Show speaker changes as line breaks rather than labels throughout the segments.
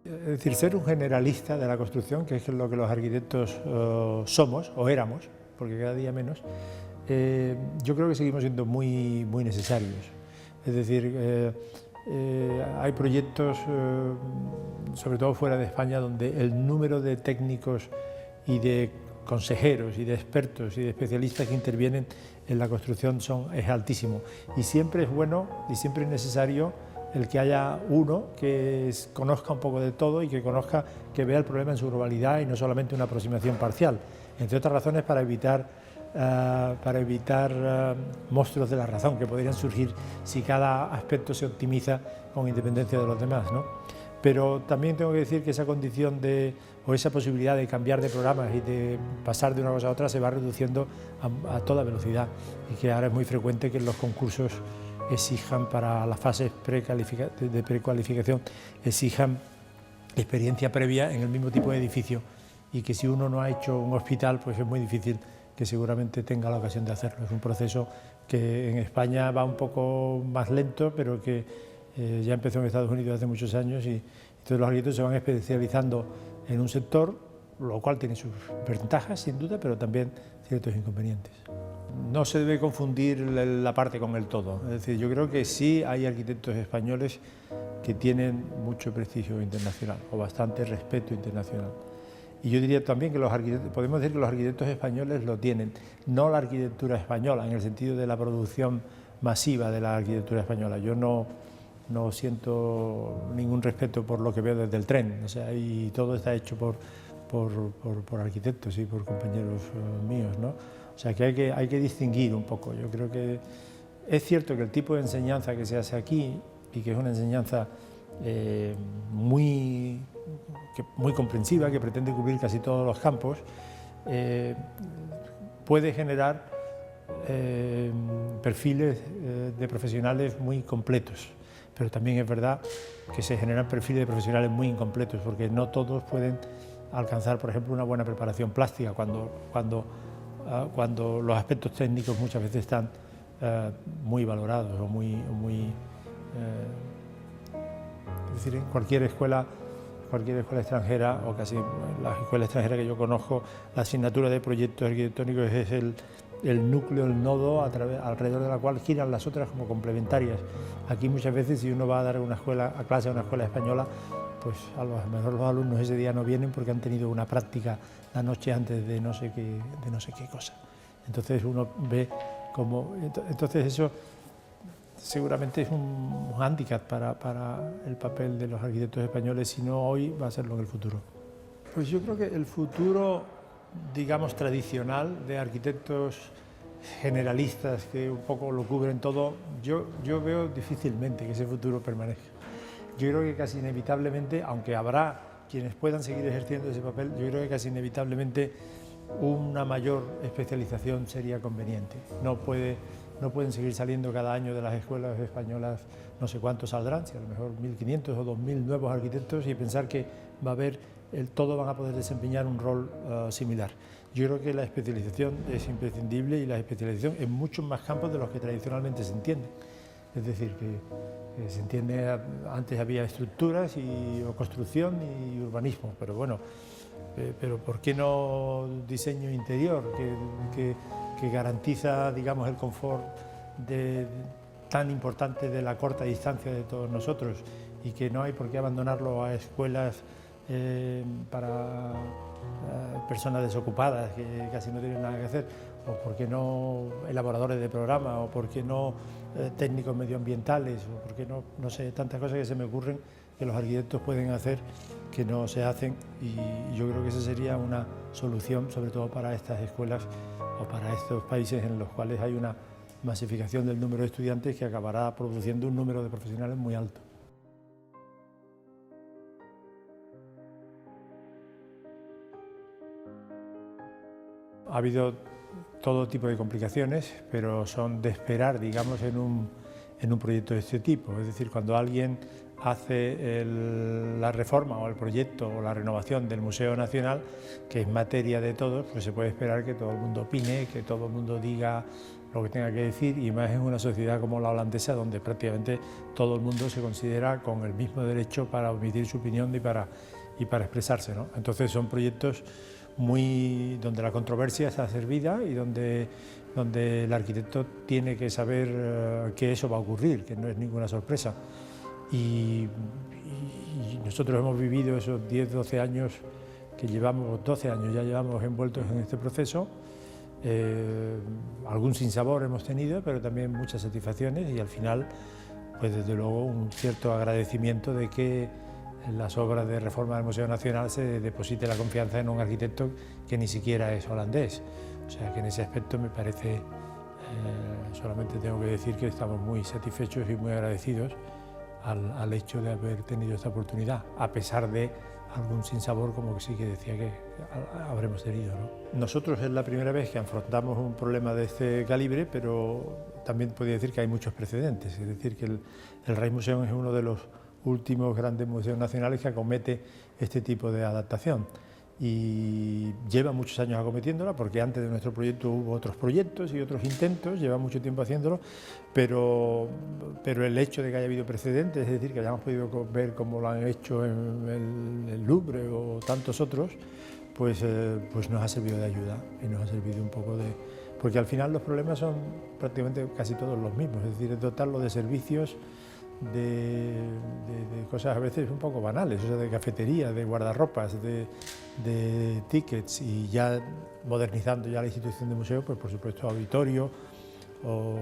Es decir, ser un generalista de la construcción, que es lo que los arquitectos somos, o éramos, porque cada día menos, yo creo que seguimos siendo muy necesarios. Es decir, hay proyectos, sobre todo fuera de España, donde el número de técnicos y de consejeros y de expertos y de especialistas que intervienen en la construcción es altísimo. Y siempre es bueno y siempre es necesario el que haya uno que conozca un poco de todo y que vea el problema en su globalidad y no solamente una aproximación parcial, entre otras razones para evitar monstruos de la razón que podrían surgir si cada aspecto se optimiza con independencia de los demás, ¿no? Pero también tengo que decir que esa condición o esa posibilidad de cambiar de programas y de pasar de una cosa a otra se va reduciendo a toda velocidad, y que ahora es muy frecuente que en los concursos exijan para las fases de precualificación, exijan experiencia previa en el mismo tipo de edificio, y que si uno no ha hecho un hospital, pues es muy difícil que seguramente tenga la ocasión de hacerlo. Es un proceso que en España va un poco más lento, pero que ya empezó en Estados Unidos hace muchos años, y entonces los arquitectos se van especializando en un sector, lo cual tiene sus ventajas sin duda, pero también ciertos inconvenientes. No se debe confundir la parte con el todo. Es decir, yo creo que sí hay arquitectos españoles que tienen mucho prestigio internacional o bastante respeto internacional. Y yo diría también que podemos decir que los arquitectos españoles lo tienen, no la arquitectura española, en el sentido de la producción masiva de la arquitectura española. Yo no siento ningún respeto por lo que veo desde el tren, o sea, y todo está hecho por arquitectos y por compañeros míos, ¿no? O sea, que hay que distinguir un poco. Yo creo que es cierto que el tipo de enseñanza que se hace aquí, y que es una enseñanza muy comprensiva, que pretende cubrir casi todos los campos, puede generar perfiles de profesionales muy completos, pero también es verdad que se generan perfiles de profesionales muy incompletos, porque no todos pueden alcanzar, por ejemplo, una buena preparación plástica cuando los aspectos técnicos muchas veces están muy valorados o es decir, en cualquier escuela extranjera, o casi las escuelas extranjeras que yo conozco, la asignatura de proyectos arquitectónicos es el núcleo, el nodo alrededor de la cual giran las otras como complementarias. Aquí muchas veces, si uno va a dar clase a una escuela española, pues a lo mejor los alumnos ese día no vienen porque han tenido una práctica la noche antes de no sé qué cosa. Entonces uno ve como... Entonces eso seguramente es un hándicap para el papel de los arquitectos españoles, si no hoy, va a serlo en el futuro. Pues yo creo que el futuro, digamos, tradicional de arquitectos generalistas que un poco lo cubren todo, yo veo difícilmente que ese futuro permanezca. Yo creo que casi inevitablemente, aunque habrá quienes puedan seguir ejerciendo ese papel, yo creo que casi inevitablemente una mayor especialización sería conveniente. No pueden seguir saliendo cada año de las escuelas españolas, no sé cuántos saldrán, si a lo mejor 1.500 o 2.000 nuevos arquitectos, y pensar que va a haber, todos van a poder desempeñar un rol similar. Yo creo que la especialización es imprescindible, y la especialización en muchos más campos de los que tradicionalmente se entienden. Es decir, que se entiende, antes había estructuras o construcción y urbanismo, pero bueno, pero ¿por qué no diseño interior que garantiza, digamos, el confort tan importante de la corta distancia de todos nosotros, y que no hay por qué abandonarlo a escuelas para personas desocupadas que casi no tienen nada que hacer, o por qué no elaboradores de programa, o por qué no técnicos medioambientales, o por qué no sé, tantas cosas que se me ocurren que los arquitectos pueden hacer que no se hacen, y yo creo que esa sería una solución, sobre todo para estas escuelas o para estos países en los cuales hay una masificación del número de estudiantes que acabará produciendo un número de profesionales muy alto. Ha habido todo tipo de complicaciones, pero son de esperar, digamos, en un proyecto de este tipo. Es decir, cuando alguien hace la reforma o el proyecto o la renovación del Museo Nacional, que es materia de todos, pues se puede esperar que todo el mundo opine, que todo el mundo diga lo que tenga que decir, y más en una sociedad como la holandesa, donde prácticamente todo el mundo se considera con el mismo derecho para emitir su opinión y para expresarse, ¿no? Entonces son proyectos donde la controversia está servida y donde el arquitecto tiene que saber que eso va a ocurrir, que no es ninguna sorpresa. Y nosotros hemos vivido esos 10, 12 años que llevamos, 12 años ya llevamos envueltos en este proceso. Algún sinsabor hemos tenido, pero también muchas satisfacciones, y al final, pues desde luego, un cierto agradecimiento de que en las obras de reforma del Museo Nacional se deposite la confianza en un arquitecto que ni siquiera es holandés. O sea que en ese aspecto me parece, solamente tengo que decir que estamos muy satisfechos y muy agradecidos al hecho de haber tenido esta oportunidad, a pesar de algún sinsabor, como que sí que decía que habremos tenido, ¿no? Nosotros es la primera vez que afrontamos un problema de este calibre, pero también podría decir que hay muchos precedentes, es decir, que el Rijksmuseum es uno de los últimos grandes museos nacionales que acomete este tipo de adaptación, y lleva muchos años acometiéndola, porque antes de nuestro proyecto hubo otros proyectos y otros intentos, lleva mucho tiempo haciéndolo, pero el hecho de que haya habido precedentes, es decir, que hayamos podido ver cómo lo han hecho en el Louvre o tantos otros, pues nos ha servido de ayuda y nos ha servido un poco de... Porque al final los problemas son prácticamente casi todos los mismos, es decir, dotarlo de servicios, de cosas a veces un poco banales, o sea, de cafetería, de guardarropas, de tickets, y ya modernizando ya la institución de museo, pues por supuesto auditorio o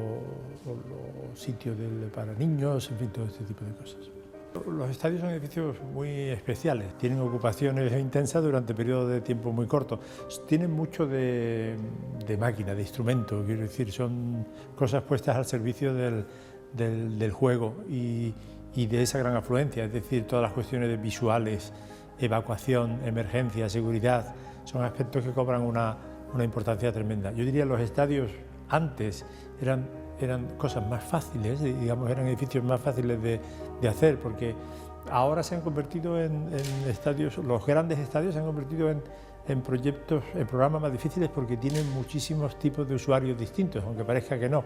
sitios para niños, en fin, todo este tipo de cosas. Los estadios son edificios muy especiales, tienen ocupaciones intensas durante periodos de tiempo muy cortos, tienen mucho de máquina, de instrumento, quiero decir, son cosas puestas al servicio del juego y de esa gran afluencia, es decir, todas las cuestiones de visuales, evacuación, emergencia, seguridad, son aspectos que cobran una importancia tremenda. Yo diría que los estadios antes eran cosas más fáciles, digamos, eran edificios más fáciles de hacer, porque ahora se han convertido en estadios, los grandes estadios se han convertido en proyectos, en programas más difíciles, porque tienen muchísimos tipos de usuarios distintos, aunque parezca que no,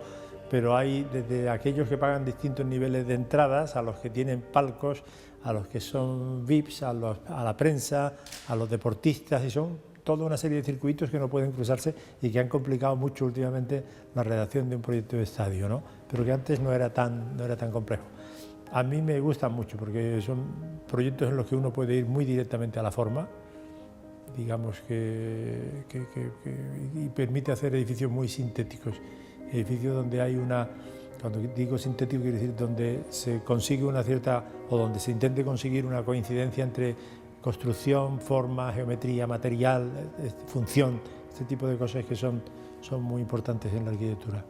pero hay desde aquellos que pagan distintos niveles de entradas, a los que tienen palcos, a los que son VIPs, a la prensa, a los deportistas, y son toda una serie de circuitos que no pueden cruzarse y que han complicado mucho últimamente la redacción de un proyecto de estadio, ¿no? Pero que antes no era tan complejo. A mí me gustan mucho porque son proyectos en los que uno puede ir muy directamente a la forma, digamos y permite hacer edificios muy sintéticos, edificios donde hay cuando digo sintético quiero decir donde se consigue una cierta, o donde se intente conseguir una coincidencia entre construcción, forma, geometría, material, función, este tipo de cosas que son muy importantes en la arquitectura.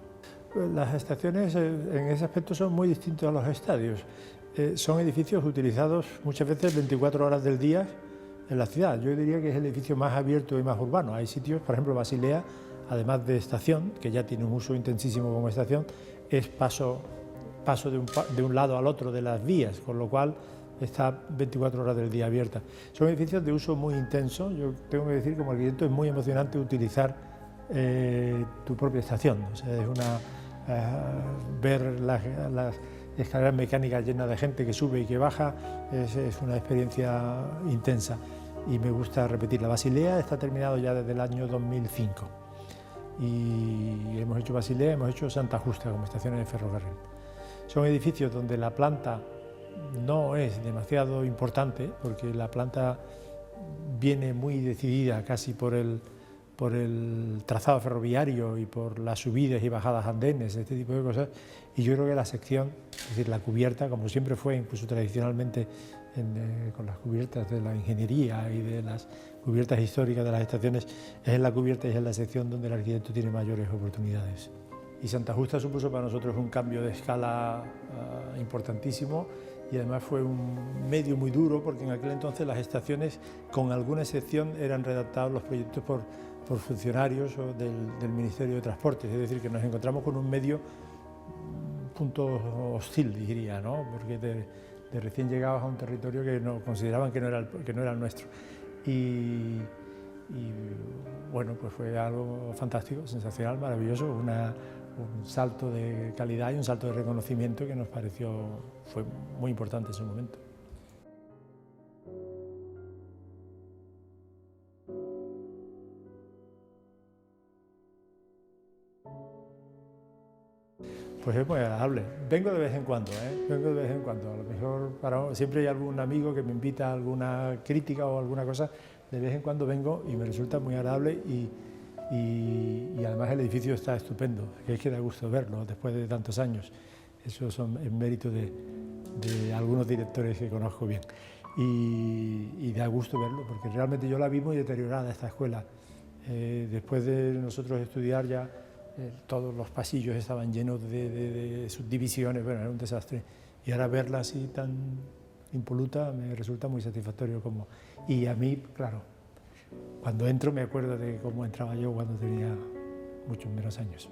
Las estaciones en ese aspecto son muy distintos a los estadios. Son edificios utilizados muchas veces 24 horas del día en la ciudad. Yo diría que es el edificio más abierto y más urbano. Hay sitios, por ejemplo Basilea, además de estación, que ya tiene un uso intensísimo como estación, es paso de un lado al otro de las vías, con lo cual está 24 horas del día abierta. Son edificios de uso muy intenso. Yo tengo que decir, como arquitecto, es muy emocionante utilizar tu propia estación. O sea, es ver las escaleras mecánicas llenas de gente que sube y que baja, es una experiencia intensa y me gusta repetir. La Basilea está terminado ya desde el año 2005 y hemos hecho Basilea, hemos hecho Santa Justa como estaciones de ferrocarril. Son edificios donde la planta no es demasiado importante, porque la planta viene muy decidida casi por el trazado ferroviario y por las subidas y bajadas andenes, este tipo de cosas, y yo creo que la sección, es decir, la cubierta, como siempre fue incluso tradicionalmente con las cubiertas de la ingeniería y de las cubiertas históricas de las estaciones, es en la cubierta y es en la sección donde el arquitecto tiene mayores oportunidades. Y Santa Justa supuso para nosotros un cambio de escala importantísimo, y además fue un medio muy duro, porque en aquel entonces las estaciones, con alguna excepción, eran redactados los proyectos por funcionarios o del Ministerio de Transportes, es decir, que nos encontramos con un medio punto hostil, diría, ¿no? Porque de recién llegados a un territorio que no consideraban que no era el nuestro. Y bueno, pues fue algo fantástico, sensacional, maravilloso, un salto de calidad y un salto de reconocimiento que nos pareció, fue muy importante en su momento. Pues es muy agradable. Vengo de vez en cuando, vengo de vez en cuando. A lo mejor siempre hay algún amigo que me invita a alguna crítica o alguna cosa. De vez en cuando vengo y me resulta muy agradable y además el edificio está estupendo, que es que da gusto verlo después de tantos años. Eso son en mérito de algunos directores que conozco bien. Y da gusto verlo, porque realmente yo la vi muy deteriorada esta escuela. Después de nosotros estudiar ya, todos los pasillos estaban llenos de subdivisiones, bueno, era un desastre. Y ahora verla así tan impoluta me resulta muy satisfactorio. Y a mí, claro, cuando entro me acuerdo de cómo entraba yo cuando tenía muchos menos años.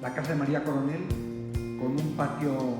La casa de María Coronel con un patio